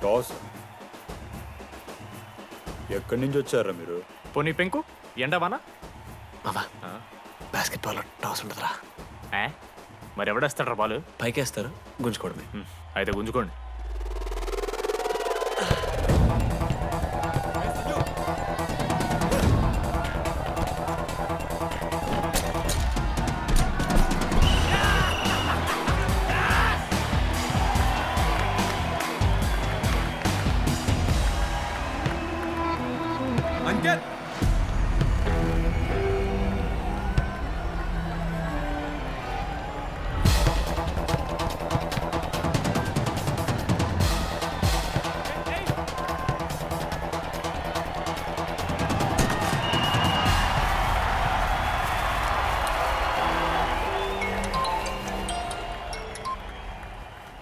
Toss ఎక్కడి నుంచి వచ్చారా మీరు? పోనీ పెంకు ఎండవానా మామా బాస్కెట్బాల్ టాస్ ఉండదురా. మరి ఎవడేస్తాడ్రా బాలు? పైకేస్తారు, గుంజుకోవడమే. అయితే గుంజుకోండి. అంకిత్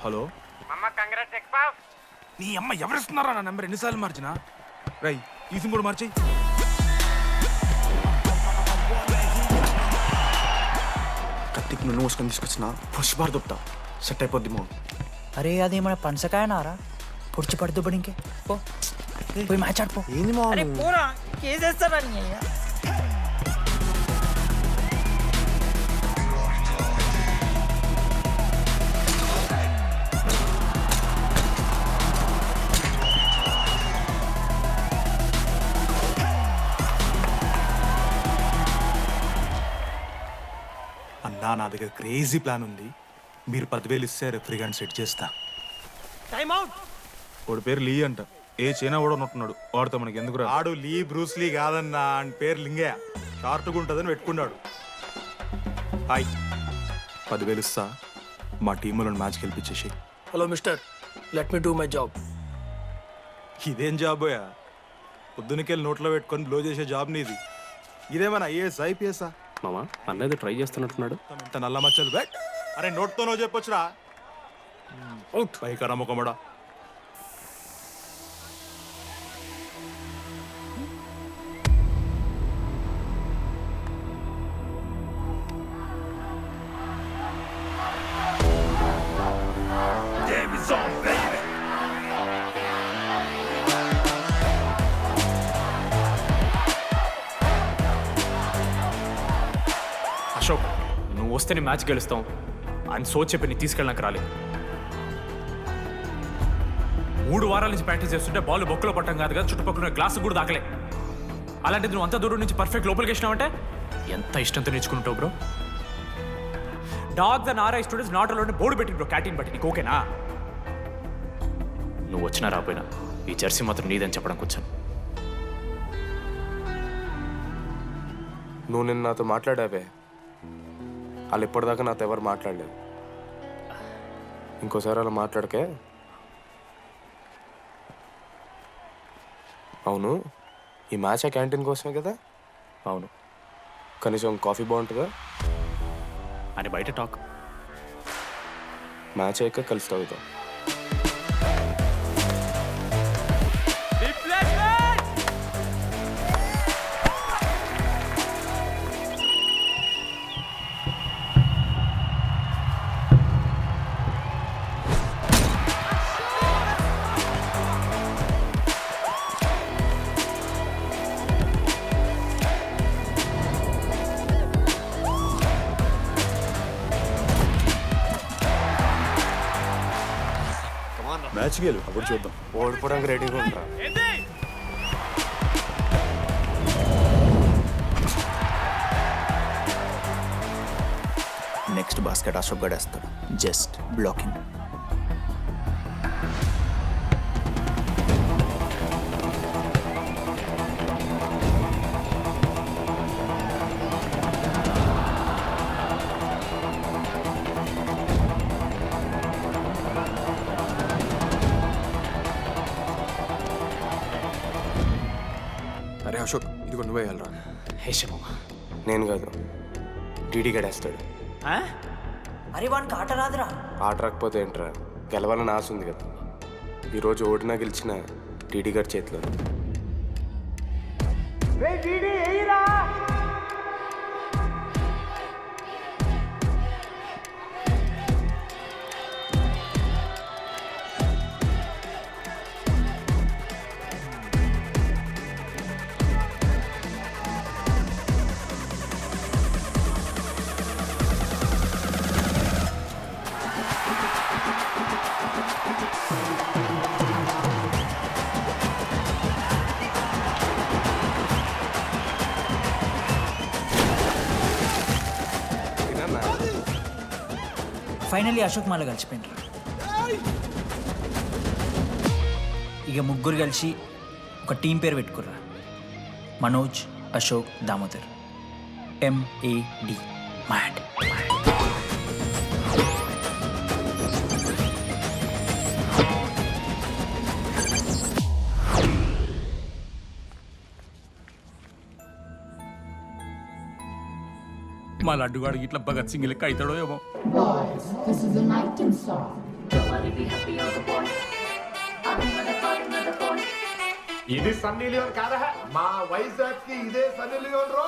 హలో నీ అమ్మ ఎవరిస్తున్నారా నా నెంబర్? ఎన్నిసార్లు మార్చినా? రై ఈసిం కూడా మార్చి. కత్తికి నూనె పోసుకొని తీసుకొచ్చిన పుష్పార్ దుప్తా సెట్ అయిపోద్ది మో. అరే అది మన పనసకాయ నారా పొడిచి పడుతూ పడి ఇంకే పో పోయి మ్యాచ్ ఆడిపో. ఏంది మా అరే పోరా కేసేస్తారా నీ అయ్యా. అన్నా నా దగ్గర క్రేజీ ప్లాన్ ఉంది. మీరు 10,000 ఇస్తే రెఫ్రీ గాని సెట్ చేస్తా. Time out. వాడి పేరు లీ అంట. ఏ చైనా కూడా ఉన్నట్టున్నాడు. వాడితో మనకి ఎందుకు రా? ఆడు లీ బ్రూస్ లీ కాదన్నా, అని పేరు లింగయ్య. షార్ట్గా ఉంటుందని పెట్టుకున్నాడు. హాయ్ 10,000 ఇస్తా, మా టీంలో మ్యాచ్ గెలిపించేసి. Hello mister, let me do my job. ఇదేం జాబోయా? పొద్దునకెళ్ళి నోట్లో పెట్టుకొని బ్లో చేసే జాబ్ నీది. ఇదేమన్నా ఐఏఎస్ ఐపీఎస్ఆ? మామా అన్నది ట్రై చేస్తున్నట్టున్నాడు. ఇంత నల్ల మచ్చలు బెట్. అరే నోట్తోనో చెప్పొచ్చురా. పైకా నమ్మకమడా. అశోక్, నువ్వు వస్తే నీ మ్యాచ్ గెలుస్తాం అని సోచ్ చెప్పి నీ తీసుకెళ్ళడానికి రాలేదు. 3 వారాల నుంచి ప్రాక్టీస్ చేస్తుంటే బాల్ బొక్కలో పట్టం కాదు కదా, చుట్టుపక్కల గ్లాసు కూడా తాకలే. అలాంటిది నువ్వు అంత దూరం నుంచి పర్ఫెక్ట్ లోపలికి వేసినావంటే ఎంత ఇష్టంతో నేర్చుకుంటావు bro. Dogs and RI students not allowed board పెట్టి బ్రో, క్యాటీన్ బట్టి. నీకు ఓకేనా? నువ్వు వచ్చినా రాపోయినా ఈ జెర్సీ మాత్రం నీదని చెప్పడానికి వచ్చాను. నువ్వు నిన్న నాతో మాట్లాడావే, వాళ్ళు ఇప్పటిదాకా నాతో ఎవరు మాట్లాడలేదు. ఇంకోసారి అలా మాట్లాడకే. అవును, ఈ మ్యాచ్ ఆ క్యాంటీన్ కోసమే కదా? అవును. కనీసం కాఫీ బాగుంటుందా అని బయట టాక్. మ్యాచ్ అయ్యాక కలిసి తాగుతాం. మ్యాచ్ గెలు, అప్పుడు చూద్దాం. ఓడిపోవడానికి రెడీగా ఉంటా. నెక్స్ట్ బాస్కెట్ అశోక్ గడేస్తాడు. Just blocking. అరే అశోక్, ఇదిగో నువ్వే వెళ్ళరా. హేషమమ్మా, నేను కాదు, డీడీ గడేస్తాడు. అరే వానికి ఆట రాదురా. ఆట రాకపోతే ఏంట్రా, గెలవాలని ఆశ ఉంది కదా. ఈరోజు ఓడినా గెలిచిన డీడీ గారి చేతిలో. ఫైనల్లీ అశోక్ మాల కలిసిపోయినరా. ఇక ముగ్గురు కలిసి ఒక టీం పేరు పెట్టుకుర్రా. మనోజ్, అశోక్, దామోదర్. MAD. మ్యాడ్. మా లడ్డుగాడికి ఇట్లా భగత్ సింగ్ లెక్క అవుతాడో ఏమో. Boys, this is a nighting song. Nobody be happy on the boy. ఇది సన్నీ లియోన్ కాదా మా వైజాగ్ కి ఇదే సన్నీ లియోన్ రో.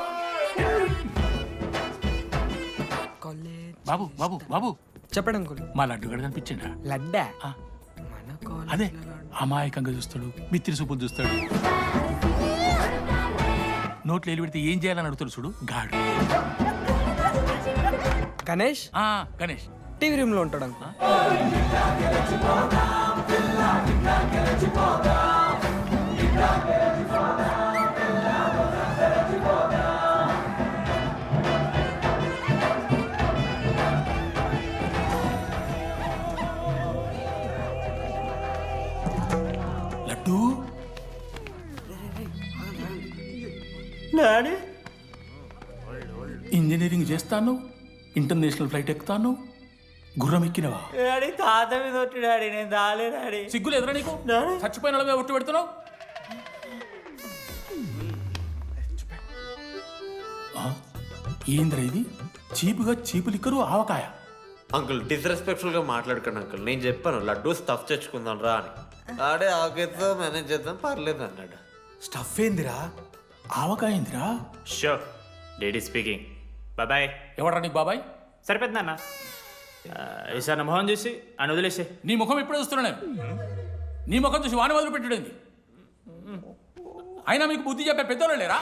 బాబు బాబు బాబు చెప్పండి అంకుల్. మా లడ్డుగాడు కనిపించిండా? లడ్డా అదే అమాయకంగా చూస్తాడు, మిత్రి చూపులు చూస్తాడు, నోట్లు ఎల్లి పెడితే ఏం చేయాలని అడుగుతాడు చూడు గాడు. గణేష్ గణేష్ టీవీ రూమ్ లో ఉంటాడు అంకుల్. లడ్డు ఇంజనీరింగ్ చేస్తాను, ఇంటర్నేషనల్ ఫ్లైట్ ఎక్కుతాను, గుర్రం ఎక్కినవా? డాడీ తాత మీద ఒట్టు డాడీ, నేను దాలే డాడీ. సిగ్గులు ఎదురా నీకు? చచ్చిపోయిన వాళ్ళ మీద ఒట్టు పెడుతున్నావు. ఏంద్రా ఇది? చీపుగా చీపు లిక్కరు ఆవకాయ. అంకుల్ డిస్రెస్పెక్ట్ఫుల్ గా మాట్లాడకండి అంకుల్. నేను చెప్పాను లడ్డూ స్టఫ్ తెచ్చుకుందాం రా అని. ఆడే ఆకేతో మేనేజ్ చేద్దాం పర్లేదు అన్నాడు. స్టఫ్ ఏందిరా? ఆవకాయ ఏందిరా? Sure lady speaking. బాయ్. ఎవడ్రా నీకు బాబాయ్? సరిపోతుంది అన్న. ఈసారి నా మొహం చూసి అని వదిలేసే. నీ ముఖం ఎప్పుడే చూస్తున్నా నేను. నీ ముఖం చూసి వాని వదిలి పెట్టడండి. అయినా మీకు బుద్ధి చెప్పే పెద్దోళ్ళు లేరా?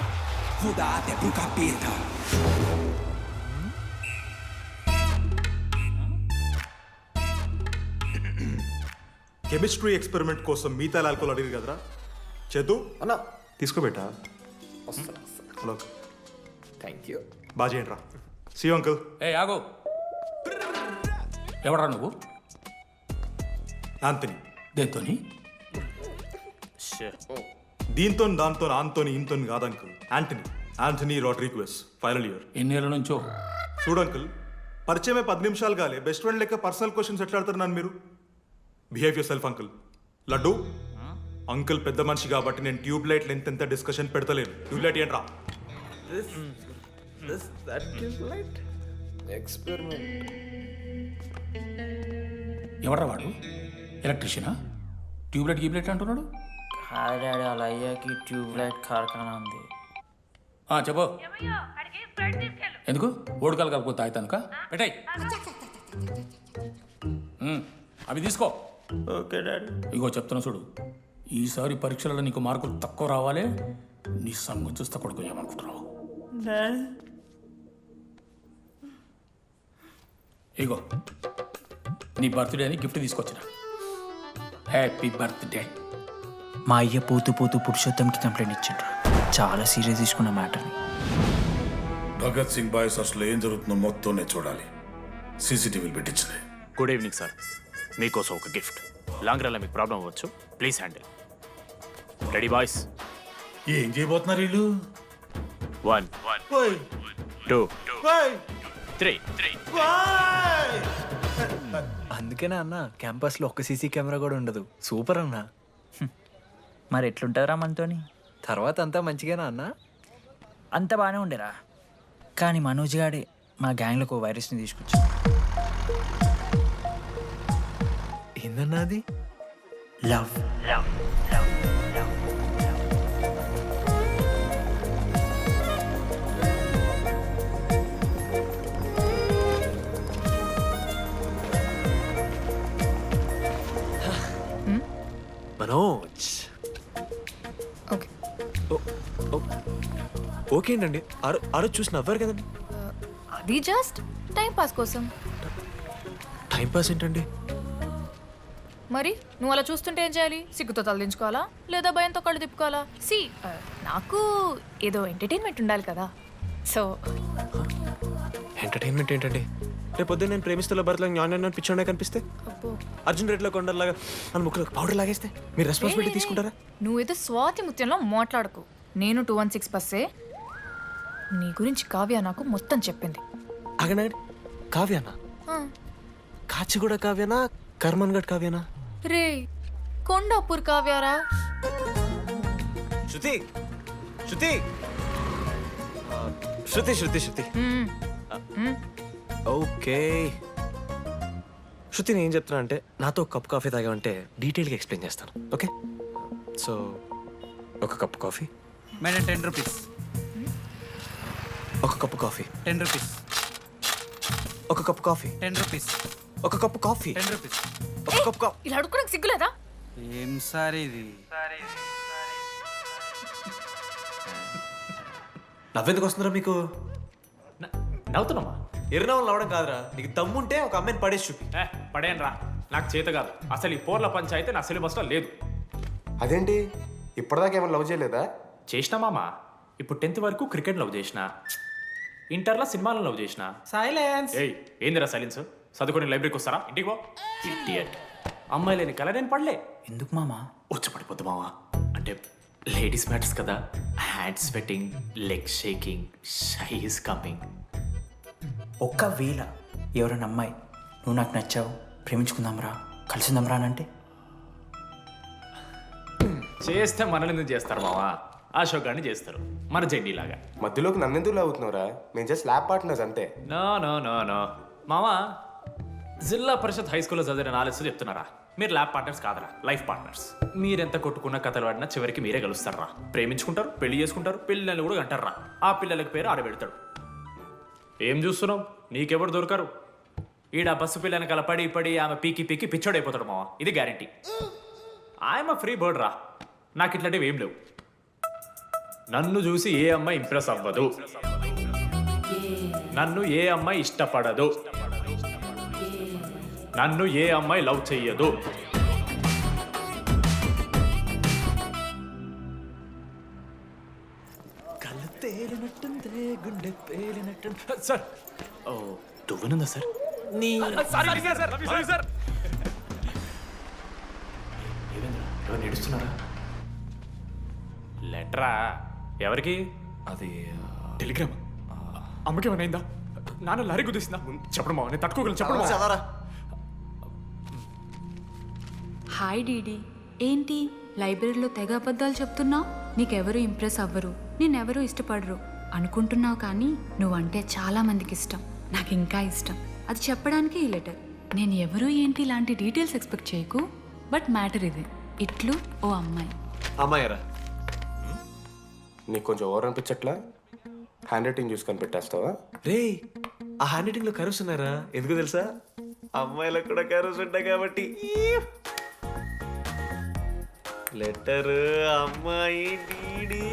కెమిస్ట్రీ ఎక్స్పెరిమెంట్ కోసం మిగతా ఆల్కహాల్ అడిగారు కదరా చేతు అన్నా తీసుకోబెట్టా. Hello thank you. బాగా చేయండి రా. See uncle. ఏ ఆగో, ఎవడరా నువ్వు? ఆంథనీ. దేంతోని? దీంతో దాంతో ఆంతోని ఇంతోని కాదు uncle. Anthony Rodrigues, final year. ఎన్నేళ్ళ నుంచో? చూడు అంకుల్, పరిచయమే 10 నిమిషాలు కాలే బెస్ట్ ఫ్రెండ్ లెక్క పర్సనల్ క్వశ్చన్స్ ఎట్లా ఆడతారు నన్ను మీరు? Behave yourself uncle. Laddu uncle పెద్ద మనిషి కాబట్టి నేను ట్యూబ్ లైట్ లెంత్ ఎంత డిస్కషన్ పెడతలేను. ట్యూబ్ లైట్ ఏంట్రా? ఎవడ్రా వాడు? ఎలక్ట్రీషియనా? ట్యూబ్లైట్ గీబ్లైట్ అంటున్నాడు. హాయ్ డాడీ, వాళ్ళ అయ్యాకి ట్యూబ్ లైట్ కార్ఖానా ఉంది. చెప్పు. ఎందుకు? ఓడికాలు కలుపుకోతా అవుతానుక పెట్టాయి. అవి తీసుకో. Okay daddy. ఇగో చెప్తున్నా చూడు, ఈసారి పరీక్షలలో నీకు మార్కులు తక్కువ రావాలి. నీ సంగం చూస్తా కొడుకు ఏమనుకుంటున్నావు? ఇగో నీ బర్త్డే అని గిఫ్ట్ తీసుకొచ్చిన. Happy birthday. మా అయ్య పోతూ పోతూ పురుషోత్తంకి కంప్లైంట్ ఇచ్చిండ్రు. చాలా సీరియస్ తీసుకున్న మ్యాటర్ని. భగత్ సింగ్ బాయ్స్ అసలు ఏం జరుగుతుందో మొత్తం నేను చూడాలి. సీసీటీవీలు పెట్టించలే. Good evening sir. మీకోసం ఒక గిఫ్ట్. లాంగ్ రన్లో మీకు ప్రాబ్లం అవ్వచ్చు, ప్లీజ్ హ్యాండిల్. Ready boys? ఏం చేయబోతున్నారు వీళ్ళు? 1 2 3. అందుకేనా అన్న క్యాంపస్లో ఒక్క సీసీ కెమెరా కూడా ఉండదు. సూపర్ అన్న. మరి ఎట్లుంటారా మనతోని? తర్వాత అంతా మంచిగానా అన్న? అంత బాగానే ఉండేరా, కానీ మనోజ్ గాడే మా గ్యాంగ్లోకి ఓ వైరస్ని తీసుకొచ్చా. ఏందన్నా అది? లవ్. మనోజ్ ఓకే అండి. ఆ రోజు చూసి నవ్వారు కదండి. అది జస్ట్ టైం పాస్ కోసం. టైంపాస్ ఏంటండి? మరి నువ్వు అలా చూస్తుంటే ఏం చేయాలి? సిగ్గుతో తలదించుకోవాలా లేదా భయంతో కళ్ళు తిప్పుకోవాలా? నాకు ఏదో ఎంటర్టైన్మెంట్ ఉండాలి కదా. సో ఎంటర్టైన్ అసైన్మెంట్ ఏంటండి రేపు పొద్దున్న నేను ప్రేమిస్తున్న భర్తలో జ్ఞానం పిచ్చోడే కనిపిస్తే అబ్బో అర్జున్ రెడ్డిలో కొండలాగా మన ముక్కలకు పౌడర్ లాగేస్తే మీరు రెస్పాన్సిబిలిటీ తీసుకుంటారా? నువ్వేదో స్వాతి ముత్యంలో మాట్లాడకు. నేను 216 బస్సే. నీ గురించి కావ్య నాకు మొత్తం చెప్పింది. అగనాడు కావ్యానా? ఆ, కాచిగూడ కావ్యానా? కర్మన్ గడ్ కావ్యానా? రే కొండాపూర్ కావ్యారా? శృతి శృతి శృతి శృతి శృతి ఓకే శృతి నేను ఏం చెప్తున్నా అంటే నాతో ఒక కప్ కాఫీ తాగామంటే డీటెయిల్గా ఎక్స్ప్లెయిన్ చేస్తాను. ఓకే సో ఒక కప్ కాఫీ. Madam 10 rupees. ఒక కప్పు కాఫీ. 10 రూపీస్. ఒక కప్పు కాఫీ. 10 రూపీస్. ఒక కప్పు కాఫీ. 10 రూపీస్. ఒక కప్పు కాఫీ. ఇలా అడుక్కోడానికి సిగ్గులేదా? ఏం సార్ ఇది? నవ్వెందుకు వస్తున్నారా మీకు? నవ్వుతున్నామా? ఎర్రనవ్వులు నవ్వడం కాదురా, నీకు దమ్ముంటే ఒక అమ్మాయిని పడేసి చూపి. పడేయను రా, నాకు చేత కాదు. అసలు ఈ పోర్ల పంచాయితీ నా సిలబస్లో లేదు. అదేంటి ఇప్పటిదాకా ఏమైనా లవ్ చేయలేదా? చేసినా మామ. ఇప్పుడు 10th వరకు క్రికెట్ లవ్ చేసిన, ఇంటర్లో సినిమాలను లవ్ చేసిన. సైలెన్స్. ఏయ్ ఏందిరా సైలెన్స్? చదువుకొని లైబ్రరీకి వస్తారా? ఇంటికి పో. ఇడియట్. అమ్మాయి లేని కల నేను పడలే. ఎందుకు మామా? వచ్చి పడిపోద్దు మావా. అంటే లేడీస్ మ్యాటర్స్ కదా. Hand sweating, leg shaking, shy is coming. ఒక్కవేళ ఎవరైనా అమ్మాయి నువ్వు నాకు నచ్చావు, ప్రేమించుకుందాంరా, కలిసిందాంరా అని అంటే చేస్తే మనల్ని ఎందుకు చేస్తారు మావా? అశోక్ గారిని చేస్తారు, మన జెండీలాగా. మధ్యలోకి నన్నెందుకు లవ్ అవుతున్నావురా? మేము జస్ట్ ల్యాబ్ పార్ట్నర్స్ అంతే. నో నో నో నో మావా, జిల్లా పరిషత్ హై స్కూల్లో చదివిన నాలెడ్జ్ చెప్తున్నారా? మీరు ల్యాబ్ పార్ట్నర్స్ కాదరా, లైఫ్ పార్ట్నర్స్. మీరెంత కొట్టుకున్న కథలు ఆడినా చివరికి మీరే కలుస్తారా. ప్రేమించుకుంటారు, పెళ్లి చేసుకుంటారు, పిల్లల్ని కూడా అంటారా. ఆ పిల్లలకి పేరు ఆడబెడతాడు. ఏం చూస్తున్నావు? నీకెవరు దొరకరు. ఈడ బస్సు పిల్లని కల పడి పడి ఆమె పీకి పీకి పిచ్చోడైపోతాడు మావా. ఇది గ్యారంటీ. ఆయమ ఫ్రీ బర్డ్ రా. నాకు ఇట్లాంటివి ఏం లేవు. నన్ను చూసి ఏ అమ్మాయి ఇంప్రెస్ అవ్వదు, నన్ను ఏ అమ్మాయి ఇష్టపడదు, నన్ను ఏ అమ్మాయి లవ్ చెయ్యదు. కళ్ళు తేలినట్టుందే, గుండె పేలినట్టు. సార్ ఓ దువ్వనుందా సార్? నీ సార్ ఎవరు నడుస్తున్నారా? లెటరా? ఎవరికి? అది టెలిగ్రామ్. అమ్మకి ఏమైనా నాన్న లారీ కుదిసిందా? చెప్పడం మా నేను తట్టుకోగలను. చెప్పడం చదవరా. హాయ్ డీడీ, ఏంటి లైబ్రరీలో తెగ అబద్ధాలు చెప్తున్నావు? నీకెవరు ఇంప్రెస్ అవ్వరు, నేనెవరూ ఇష్టపడరు అనుకుంటున్నావు, కానీ నువ్వంటే చాలా మందికి ఇష్టం, నాకు ఇంకా ఇష్టం. అది చెప్పడానికి ఈ లెటర్. నేను ఎవరు ఏంటి ఇలాంటి డీటెయిల్స్ ఎక్స్పెక్ట్ చేయకు, బట్ మ్యాటర్ ఇది. ఇట్లు ఓ అమ్మాయి. అమ్మాయిరా, నీకు కొంచెం ఓవర్ అనిపించట్లా? హ్యాండ్ రైటింగ్ చూసి కనిపెట్టేస్తావా? రే ఆ హ్యాండ్ రైటింగ్ లో కర్వ్స్ ఉన్నారా? ఎందుకు తెలుసా? అమ్మాయిలకు కూడా కర్వ్స్ ఉంటాయి కాబట్టి. లెటర్ అమ్మాయి డీడీ.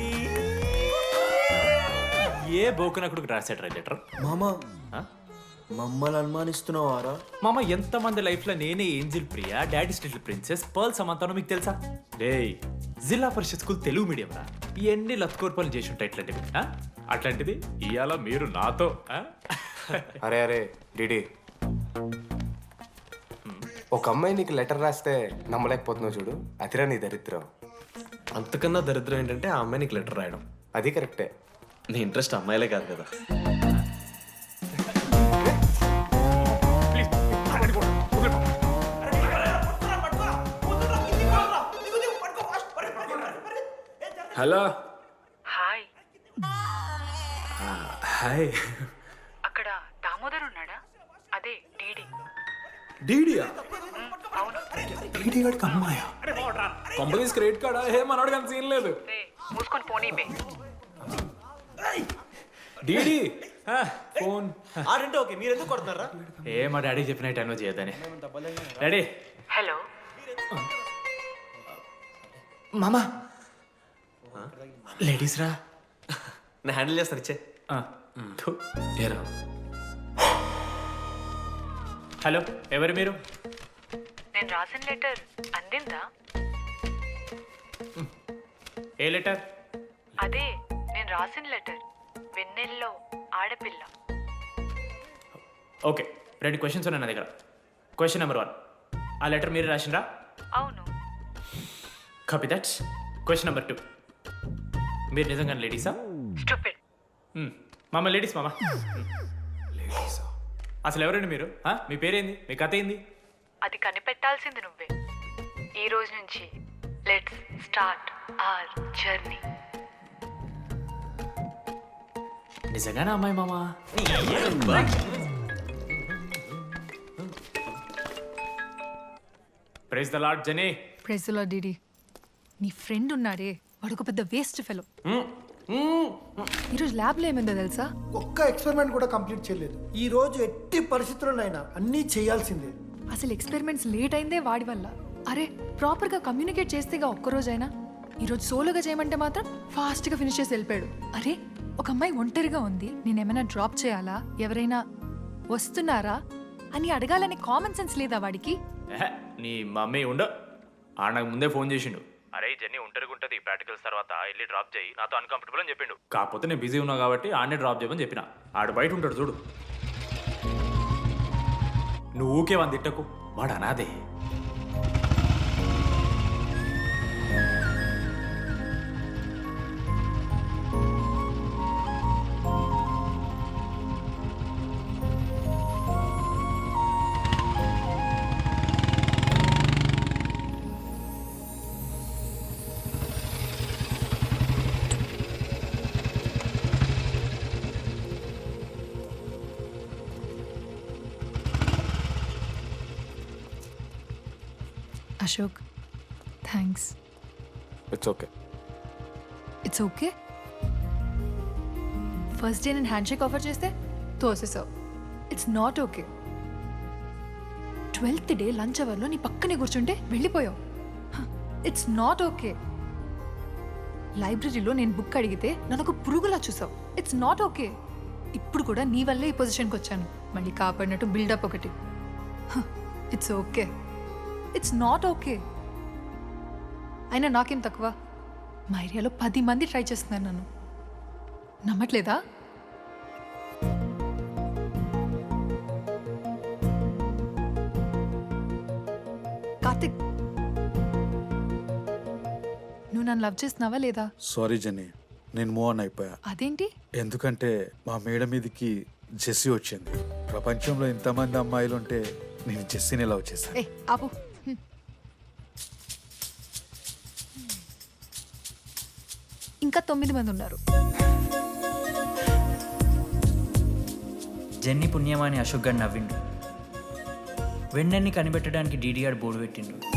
ఏ బోకనకుడికి రాశాడు లెటర్? మామా మమ్మల్ని అనుమానిస్తున్నావారా? మామ ఎంతమంది లైఫ్ లో నేనే angel Priya, daddy still princess, pearl సమంతానో మీకు తెలుసా? డే జిల్లా పరిషత్ స్కూల్ తెలుగు మీడియం రా. ఎన్ని లత్కోర్పాలు చేసి ఉంటాయి ఇట్లాంటివి. అట్లాంటిది ఇవాళ మీరు నాతో. అరే అరే డీడీ, ఒక అమ్మాయి నీకు లెటర్ రాస్తే నమ్మలేకపోతున్నావు చూడు, అదిరా నీ దరిద్రం. అంతకన్నా దరిద్రం ఏంటంటే ఆ అమ్మాయి నీకు లెటర్ రాయడం. అది కరెక్టే, నీ ఇంట్రెస్ట్ అమ్మాయిలే కాదు కదా. హలో. హాయ్. హాయ్. అక్కడ దామోదర్ ఉన్నాడా? అదే డీడీ. డీడీయా? అవును. డీడీ వాడికి అమ్మాయా? Companies credit కార్డా? ఏ మనోడు కానీ సీన్ లేదు. మూసుకొని పోనీ బే. DD phone. ఆడంటే ఓకే, మీరు ఎందుకు కొడుతున్నారా? ఏ మా డాడీ చెప్పిన టైంలో చేయదని. డాడీ. హలో. మామా లేడీస్ రా. నేను హ్యాండిల్ చేస్తాను, ఇచ్చే. ఏరా. హలో, ఎవరు మీరు? నేను రాసిన లెటర్ అందిందా? ఏ లెటర్? అదే నేను రాసిన లెటర్, వెన్నెల్లో ఆడపిల్ల. ఓకే 2 క్వశ్చన్స్ ఉన్నాయి నా దగ్గర. క్వశ్చన్ నెంబర్ 1, ఆ లెటర్ మీరు రాసిండ్రా? అవును. Copy that. క్వశ్చన్ నెంబర్ 2, మీరు నిజంగా లేడీసా? మామ లేడీస్ మామ. అసలు ఎవరండి మీరు? మీ పేరేంది? మీ కథ ఏంది? అది కనిపెట్టాల్సింది నువ్వే. ఈ రోజు నుంచి లెట్స్ స్టార్ట్ అవర్ జర్నీ. నిజంగానే అమ్మాయి మామ? Praise the Lord Jenny. ప్రెజలో డిడి నీ ఫ్రెండ్ ఉన్నాడే వాడు ఒక పెద్ద వేస్ట్ ఫెలో. ఈరోజు ల్యాబ్లో ఏమైందో తెలుసా? ఒక్క ఎక్స్పెరిమెంట్ కూడా కంప్లీట్ చేయలేదు. ఈ రోజు ఎట్టి పరిస్థితుల్లోనైనా అన్నీ చేయాల్సిందే. అసలు ఎక్స్పెరిమెంట్స్ లేట్ అయిందే వాడి వల్ల. అరే ప్రాపర్గా కమ్యూనికేట్ చేస్తేగా ఒక్కరోజైనా. ఈరోజు సోలోగా చేయమంటే మాత్రం ఫాస్ట్గా ఫినిష్ చేసి వెళ్ళిపోయాడు. అరే ఒక అమ్మాయి ఒంటరిగా ఉంది, నేనేమైనా డ్రాప్ చేయాలా, ఎవరైనా వస్తున్నారా అని అడగాలనే కామన్ సెన్స్ లేదా వాడికి? నీ మమ్మీ ఉండ నాకు ముందే ఫోన్ చేసిండు. అరే జెన్నీ ఒంటరిగా ఉంటుంది, ప్రాక్టికల్స్ తర్వాత వెళ్ళి డ్రాప్ చేయి, నాతో అన్కంఫర్టబుల్ అని చెప్పిండు. కాకపోతే నేను బిజీ ఉన్నా కాబట్టి ఆడనే డ్రాప్ చేయమని చెప్పిన. ఆడు బయట ఉంటాడు చూడు. నువ్వు ఊకే వాని తిట్టకు, వాడు అనాదే. Ashok thanks. It's okay. It's okay. First day నేను హ్యాండ్ షేక్ ఆఫర్ చేస్తే తోసేసావు. It's not okay. 12th day lunch అవర్లో నీ పక్కనే కూర్చుంటే వెళ్ళిపోయావు. It's not okay. లైబ్రరీలో నేను బుక్ అడిగితే నన్ను ఒక పురుగులా చూసావు. It's not okay. ఇప్పుడు కూడా నీ వల్లే ఈ పొజిషన్కి వచ్చాను. మళ్ళీ కాపాడినట్టు బిల్డప్ ఒకటి. It's okay. It's not okay. అయినా నాకేం తక్కువ? మా ఏరియాలో 10 మంది ట్రై చేస్తున్నారు నన్ను. నమ్మట్లేదా? కార్తిక్ నువ్వు నన్ను లవ్ చేస్తున్నావా లేదా? సారీ జెన్నీ, నేను మూవ్ ఆన్ అయిపోయా. అదేంటి? ఎందుకంటే మా మేడ మీదకి జెస్సీ వచ్చింది. ప్రపంచంలో ఇంతమంది అమ్మాయిలు ఉంటే నేను జెస్సీని లవ్ చేశాను. ఏ ఆపు. ఇంకా 9 మంది ఉన్నారు. జెన్నీ పుణ్యమాని అశోక్ గారు నవ్విండు. వెన్నెన్ని కనిపెట్టడానికి డీడీఆర్ బోర్డు పెట్టిండు.